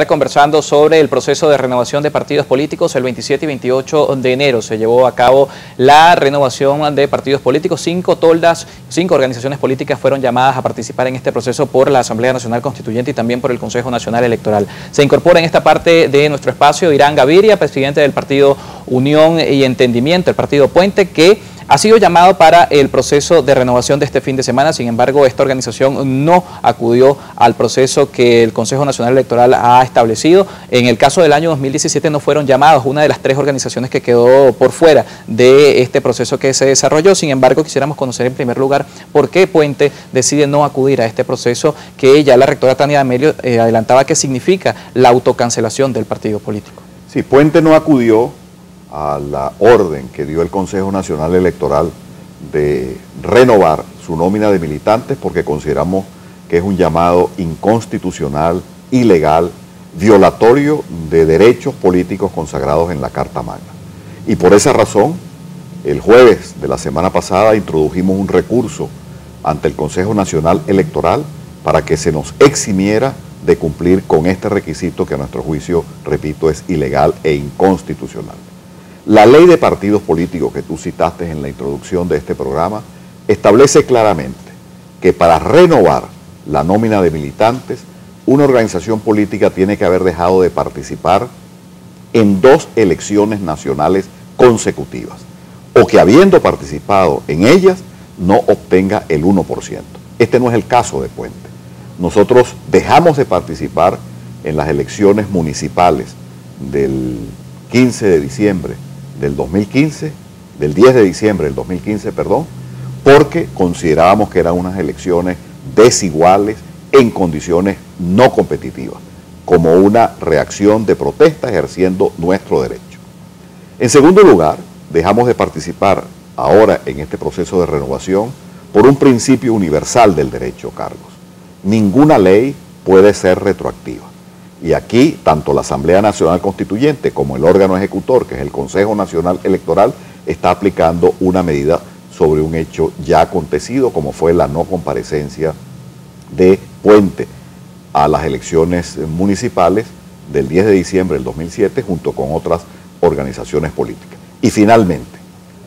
Conversando sobre el proceso de renovación de partidos políticos. El 27 y 28 de enero se llevó a cabo la renovación de partidos políticos. 5 organizaciones políticas fueron llamadas a participar en este proceso por la Asamblea Nacional Constituyente y también por el Consejo Nacional Electoral. Se incorpora en esta parte de nuestro espacio Irán Gaviria, presidente del partido Unión y Entendimiento, el partido Puente, que ha sido llamado para el proceso de renovación de este fin de semana. Sin embargo, esta organización no acudió al proceso que el Consejo Nacional Electoral ha establecido. En el caso del año 2017 no fueron llamados, una de las 3 organizaciones que quedó por fuera de este proceso que se desarrolló. Sin embargo, quisiéramos conocer en primer lugar por qué Puente decide no acudir a este proceso que ya la rectora Tania D'Amelio adelantaba que significa la autocancelación del partido político. Sí, Puente no acudió a la orden que dio el Consejo Nacional Electoral de renovar su nómina de militantes porque consideramos que es un llamado inconstitucional, ilegal, violatorio de derechos políticos consagrados en la Carta Magna. Y por esa razón, el jueves de la semana pasada introdujimos un recurso ante el Consejo Nacional Electoral para que se nos eximiera de cumplir con este requisito que a nuestro juicio, repito, es ilegal e inconstitucional. La ley de partidos políticos que tú citaste en la introducción de este programa establece claramente que para renovar la nómina de militantes, una organización política tiene que haber dejado de participar en 2 elecciones nacionales consecutivas, o que habiendo participado en ellas no obtenga el 1%. Este no es el caso de Puente. Nosotros dejamos de participar en las elecciones municipales del 15 de diciembre del 2015, del 10 de diciembre del 2015, perdón, porque considerábamos que eran unas elecciones desiguales en condiciones no competitivas, como una reacción de protesta ejerciendo nuestro derecho. En segundo lugar, dejamos de participar ahora en este proceso de renovación por un principio universal del derecho, Carlos. Ninguna ley puede ser retroactiva. Y aquí, tanto la Asamblea Nacional Constituyente como el órgano ejecutor, que es el Consejo Nacional Electoral, está aplicando una medida sobre un hecho ya acontecido, como fue la no comparecencia de Puente a las elecciones municipales del 10 de diciembre del 2007, junto con otras organizaciones políticas. Y finalmente,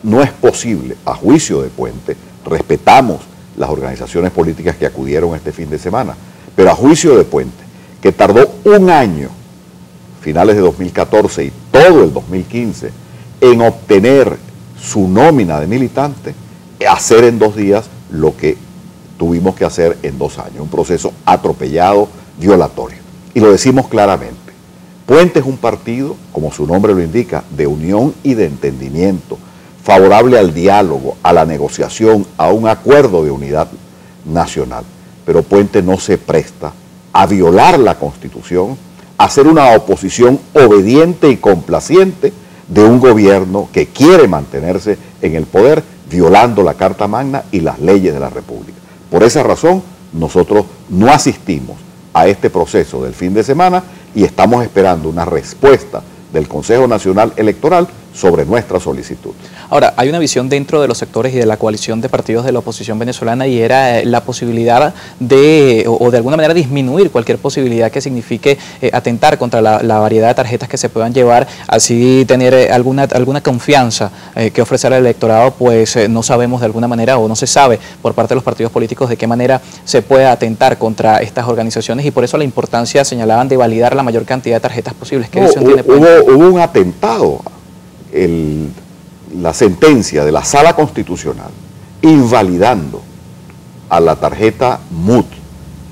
no es posible, a juicio de Puente, respetamos las organizaciones políticas que acudieron este fin de semana, pero a juicio de Puente, que tardó un año, finales de 2014 y todo el 2015, en obtener su nómina de militante, hacer en 2 días lo que tuvimos que hacer en 2 años, un proceso atropellado, violatorio. Y lo decimos claramente, Puente es un partido, como su nombre lo indica, de unión y de entendimiento, favorable al diálogo, a la negociación, a un acuerdo de unidad nacional, pero Puente no se presta a violar la Constitución, a ser una oposición obediente y complaciente de un gobierno que quiere mantenerse en el poder violando la Carta Magna y las leyes de la República. Por esa razón, nosotros no asistimos a este proceso del fin de semana y estamos esperando una respuesta del Consejo Nacional Electoral sobre nuestra solicitud. Ahora, hay una visión dentro de los sectores y de la coalición de partidos de la oposición venezolana y era la posibilidad de, o de alguna manera disminuir cualquier posibilidad que signifique atentar contra la variedad de tarjetas que se puedan llevar, así tener alguna confianza que ofrecer al electorado, pues no sabemos de alguna manera o no se sabe por parte de los partidos políticos de qué manera se puede atentar contra estas organizaciones y por eso la importancia, señalaban, de validar la mayor cantidad de tarjetas posibles. ¿Qué visión tiene Puente? Hubo un atentado. La sentencia de la Sala Constitucional invalidando a la tarjeta MUT,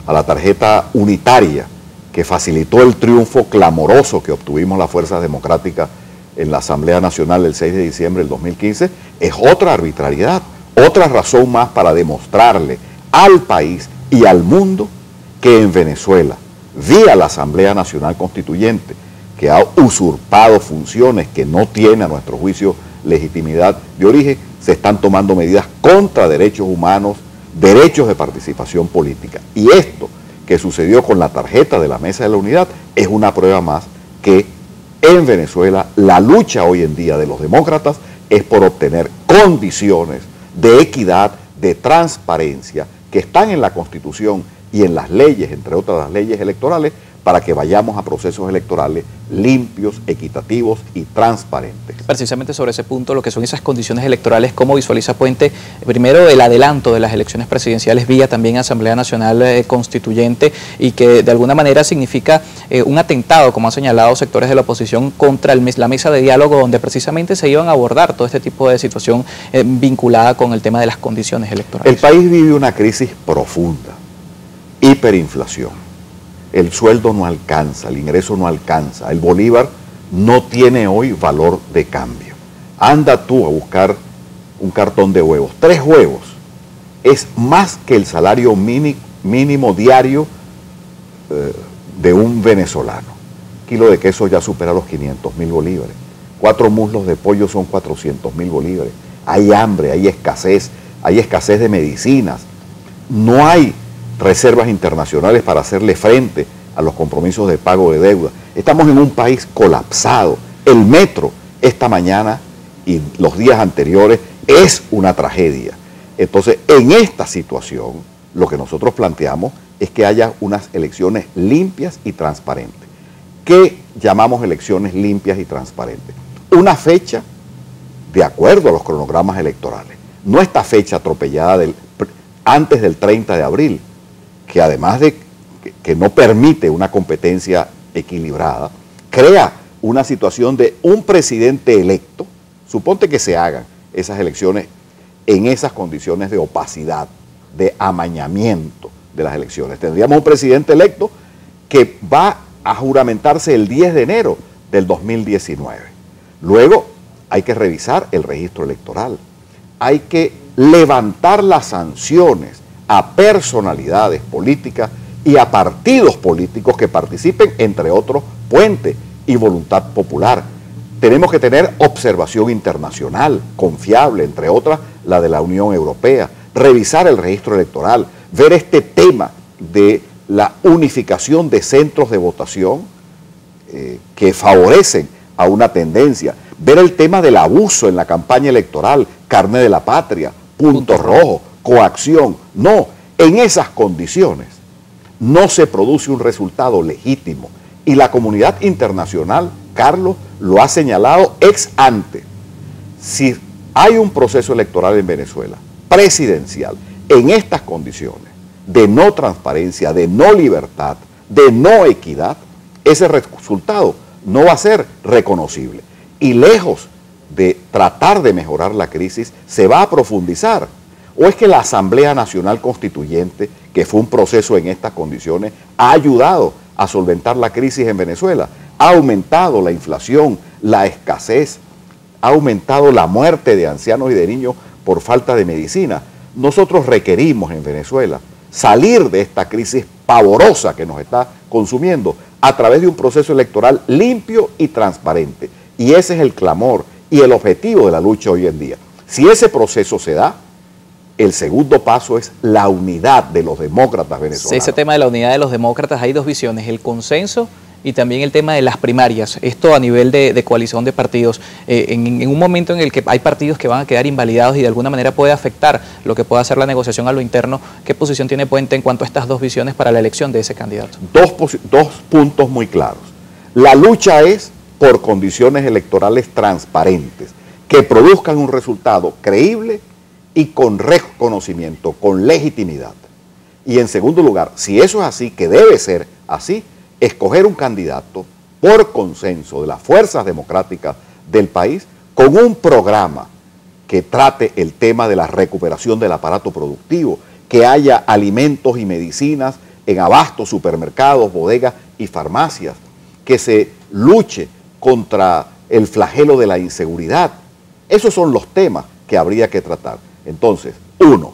a la tarjeta unitaria que facilitó el triunfo clamoroso que obtuvimos las fuerzas democráticas en la Asamblea Nacional el 6 de diciembre del 2015, es otra arbitrariedad, otra razón más para demostrarle al país y al mundo que en Venezuela, vía la Asamblea Nacional Constituyente, que ha usurpado funciones que no tiene a nuestro juicio legitimidad de origen, se están tomando medidas contra derechos humanos, derechos de participación política. Y esto que sucedió con la tarjeta de la Mesa de la Unidad es una prueba más que en Venezuela la lucha hoy en día de los demócratas es por obtener condiciones de equidad, de transparencia, que están en la Constitución y en las leyes, entre otras las leyes electorales, para que vayamos a procesos electorales limpios, equitativos y transparentes. Precisamente sobre ese punto, lo que son esas condiciones electorales, ¿cómo visualiza Puente primero el adelanto de las elecciones presidenciales vía también Asamblea Nacional Constituyente, y que de alguna manera significa un atentado, como han señalado sectores de la oposición, contra la mesa de diálogo donde precisamente se iban a abordar todo este tipo de situación vinculada con el tema de las condiciones electorales? El país vive una crisis profunda, hiperinflación. El sueldo no alcanza, el ingreso no alcanza, el bolívar no tiene hoy valor de cambio. Anda tú a buscar un cartón de huevos, 3 huevos, es más que el salario mínimo diario de un venezolano. Kilo de queso ya supera los 500.000 bolívares, 4 muslos de pollo son 400.000 bolívares, hay hambre, hay escasez de medicinas, no hay reservas internacionales para hacerle frente a los compromisos de pago de deuda. Estamos en un país colapsado. El metro esta mañana y los días anteriores es una tragedia. Entonces, en esta situación, lo que nosotros planteamos es que haya unas elecciones limpias y transparentes. ¿Qué llamamos elecciones limpias y transparentes? Una fecha de acuerdo a los cronogramas electorales. No esta fecha atropellada antes del 30 de abril, que además de que no permite una competencia equilibrada, crea una situación de un presidente electo. Suponte que se hagan esas elecciones en esas condiciones de opacidad, de amañamiento de las elecciones. Tendríamos un presidente electo que va a juramentarse el 10 de enero del 2019. Luego hay que revisar el registro electoral, hay que levantar las sanciones a personalidades políticas y a partidos políticos que participen, entre otros, Puente y Voluntad Popular. Tenemos que tener observación internacional, confiable, entre otras, la de la Unión Europea, revisar el registro electoral, ver este tema de la unificación de centros de votación que favorecen a una tendencia, ver el tema del abuso en la campaña electoral, carné de la patria, punto rojo, coacción. No, en esas condiciones no se produce un resultado legítimo. Y la comunidad internacional, Carlos, lo ha señalado ex ante. Si hay un proceso electoral en Venezuela, presidencial, en estas condiciones de no transparencia, de no libertad, de no equidad, ese resultado no va a ser reconocible. Y lejos de tratar de mejorar la crisis, se va a profundizar. ¿O es que la Asamblea Nacional Constituyente, que fue un proceso en estas condiciones, ha ayudado a solventar la crisis en Venezuela? Ha aumentado la inflación, la escasez, ha aumentado la muerte de ancianos y de niños por falta de medicina. Nosotros requerimos en Venezuela salir de esta crisis pavorosa que nos está consumiendo a través de un proceso electoral limpio y transparente. Y ese es el clamor y el objetivo de la lucha hoy en día. Si ese proceso se da, el segundo paso es la unidad de los demócratas venezolanos. Sí, ese tema de la unidad de los demócratas, hay dos visiones, el consenso y también el tema de las primarias, esto a nivel de coalición de partidos, en un momento en el que hay partidos que van a quedar invalidados y de alguna manera puede afectar lo que pueda hacer la negociación a lo interno. ¿Qué posición tiene Puente en cuanto a estas dos visiones para la elección de ese candidato? Dos puntos muy claros. La lucha es por condiciones electorales transparentes, que produzcan un resultado creíble y con reconocimiento, con legitimidad. Y en segundo lugar, si eso es así, que debe ser así, escoger un candidato por consenso de las fuerzas democráticas del país con un programa que trate el tema de la recuperación del aparato productivo, que haya alimentos y medicinas en abastos, supermercados, bodegas y farmacias, que se luche contra el flagelo de la inseguridad. Esos son los temas que habría que tratar. Entonces, 1,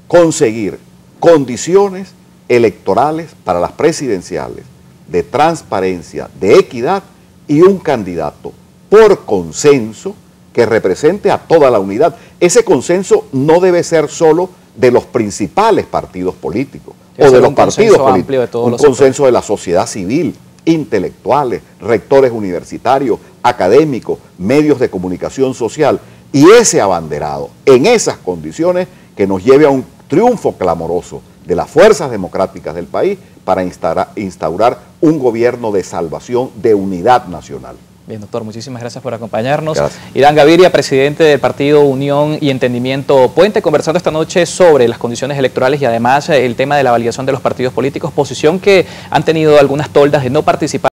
conseguir condiciones electorales para las presidenciales de transparencia, de equidad y un candidato por consenso que represente a toda la unidad. Ese consenso no debe ser solo de los principales partidos políticos o de los partidos políticos, un consenso de la sociedad civil, intelectuales, rectores universitarios, académicos, medios de comunicación social, y ese abanderado en esas condiciones que nos lleve a un triunfo clamoroso de las fuerzas democráticas del país para instaurar un gobierno de salvación, de unidad nacional. Bien, doctor, muchísimas gracias por acompañarnos. Gracias. Irán Gaviria, presidente del partido Unión y Entendimiento Puente, conversando esta noche sobre las condiciones electorales y además el tema de la validación de los partidos políticos, posición que han tenido algunas toldas de no participar